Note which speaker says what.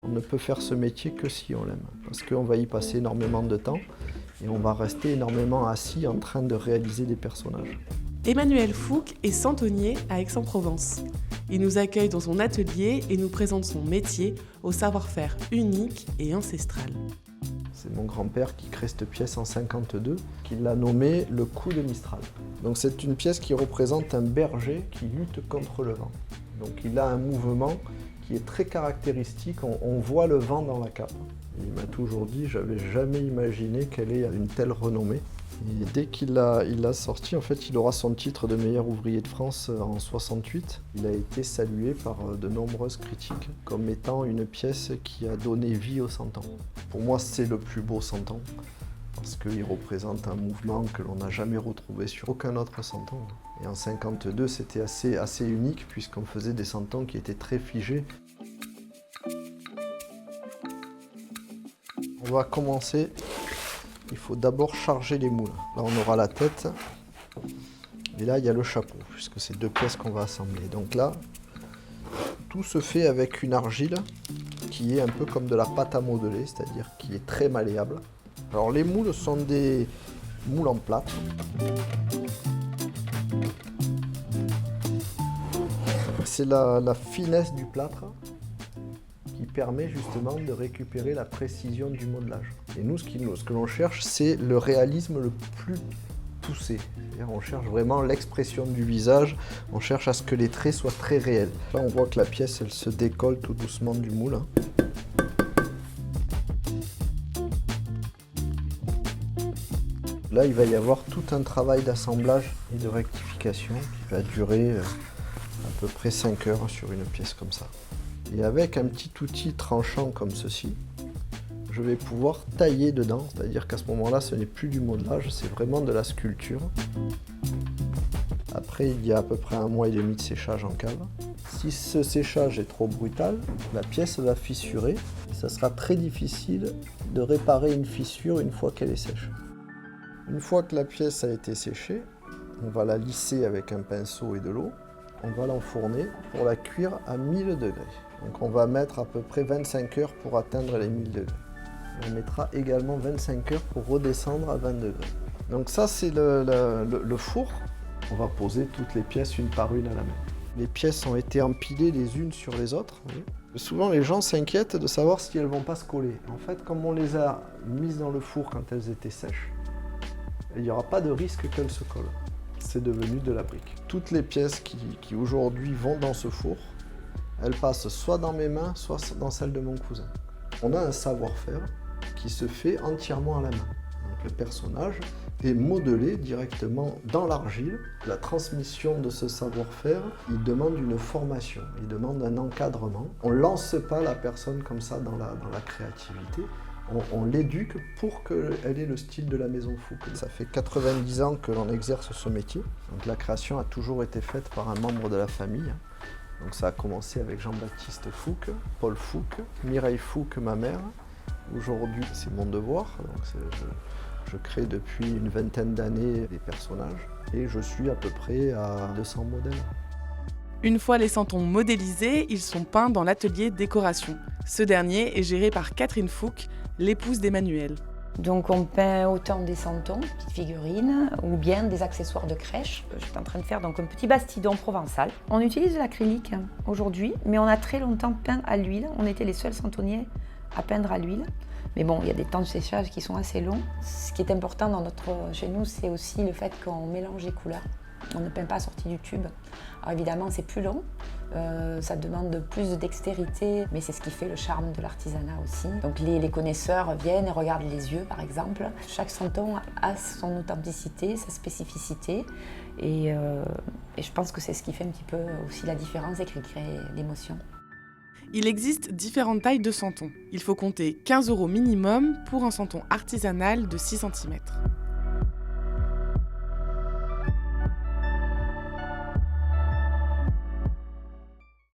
Speaker 1: On ne peut faire ce métier que si on l'aime, parce qu'on va y passer énormément de temps et on va rester énormément assis en train de réaliser des personnages.
Speaker 2: Emmanuel Fouque est centonnier à Aix-en-Provence. Il nous accueille dans son atelier et nous présente son métier au savoir-faire unique et ancestral.
Speaker 1: C'est mon grand-père qui crée cette pièce en 52, qui l'a nommée le coup de Mistral. Donc c'est une pièce qui représente un berger qui lutte contre le vent. Donc il a un mouvement qui est très caractéristique, on voit le vent dans la cape. Il m'a toujours dit, j'avais jamais imaginé qu'elle ait une telle renommée. Et dès qu'il l'a sorti, en fait, il aura son titre de meilleur ouvrier de France en 68. Il a été salué par de nombreuses critiques comme étant une pièce qui a donné vie au Santon. Pour moi, c'est le plus beau Santon parce qu'il représente un mouvement que l'on n'a jamais retrouvé sur aucun autre Santon. Et en 52, c'était assez unique puisqu'on faisait des santons qui étaient très figés. On va commencer. Il faut d'abord charger les moules. Là, on aura la tête. Et là, il y a le chapeau, puisque c'est deux pièces qu'on va assembler. Donc là, tout se fait avec une argile qui est un peu comme de la pâte à modeler, c'est-à-dire qui est très malléable. Alors les moules sont des moules en plâtre. C'est la finesse du plâtre qui permet justement de récupérer la précision du modelage. Et nous, ce que l'on cherche, c'est le réalisme le plus poussé. C'est-à-dire, on cherche vraiment l'expression du visage, on cherche à ce que les traits soient très réels. Là, on voit que la pièce, elle se décolle tout doucement du moule. Là, il va y avoir tout un travail d'assemblage et de rectification qui va durer à peu près 5 heures sur une pièce comme ça. Et avec un petit outil tranchant comme ceci, je vais pouvoir tailler dedans, c'est-à-dire qu'à ce moment-là, ce n'est plus du modelage, c'est vraiment de la sculpture. Après, il y a à peu près 1 mois et demi de séchage en cave. Si ce séchage est trop brutal, la pièce va fissurer. Ça sera très difficile de réparer une fissure une fois qu'elle est sèche. Une fois que la pièce a été séchée, on va la lisser avec un pinceau et de l'eau. On va l'enfourner pour la cuire à 1000 degrés. Donc on va mettre à peu près 25 heures pour atteindre les 1000 degrés. Et on mettra également 25 heures pour redescendre à 20 degrés. Donc ça c'est le four. On va poser toutes les pièces une par une à la main. Les pièces ont été empilées les unes sur les autres. Souvent les gens s'inquiètent de savoir si elles ne vont pas se coller. En fait, comme on les a mises dans le four quand elles étaient sèches, il n'y aura pas de risque qu'elles se collent. C'est devenu de la brique. Toutes les pièces qui aujourd'hui vont dans ce four, elles passent soit dans mes mains, soit dans celles de mon cousin. On a un savoir-faire qui se fait entièrement à la main. Donc le personnage est modelé directement dans l'argile. La transmission de ce savoir-faire, il demande une formation, il demande un encadrement. On ne lance pas la personne comme ça dans la créativité. On l'éduque pour qu'elle ait le style de la maison Fouque. Ça fait 90 ans que l'on exerce ce métier. Donc la création a toujours été faite par un membre de la famille. Donc ça a commencé avec Jean-Baptiste Fouque, Paul Fouque, Mireille Fouque, ma mère. Aujourd'hui, c'est mon devoir. Donc je crée depuis une vingtaine d'années des personnages et je suis à peu près à 200 modèles.
Speaker 2: Une fois les santons modélisés, ils sont peints dans l'atelier décoration. Ce dernier est géré par Catherine Fouque, l'épouse d'Emmanuel.
Speaker 3: Donc on peint autant des santons, petites figurines, ou bien des accessoires de crèche. Je suis en train de faire donc un petit bastidon provençal. On utilise de l'acrylique aujourd'hui, mais on a très longtemps peint à l'huile. On était les seuls santonniers à peindre à l'huile. Mais bon, il y a des temps de séchage qui sont assez longs. Ce qui est important chez nous, c'est aussi le fait qu'on mélange les couleurs. On ne peint pas sorti du tube. Alors évidemment, c'est plus long, ça demande plus de dextérité, mais c'est ce qui fait le charme de l'artisanat aussi. Donc les connaisseurs viennent et regardent les yeux, par exemple. Chaque santon a son authenticité, sa spécificité, et je pense que c'est ce qui fait un petit peu aussi la différence et qui crée l'émotion.
Speaker 2: Il existe différentes tailles de santons. Il faut compter 15 € minimum pour un santon artisanal de 6 cm.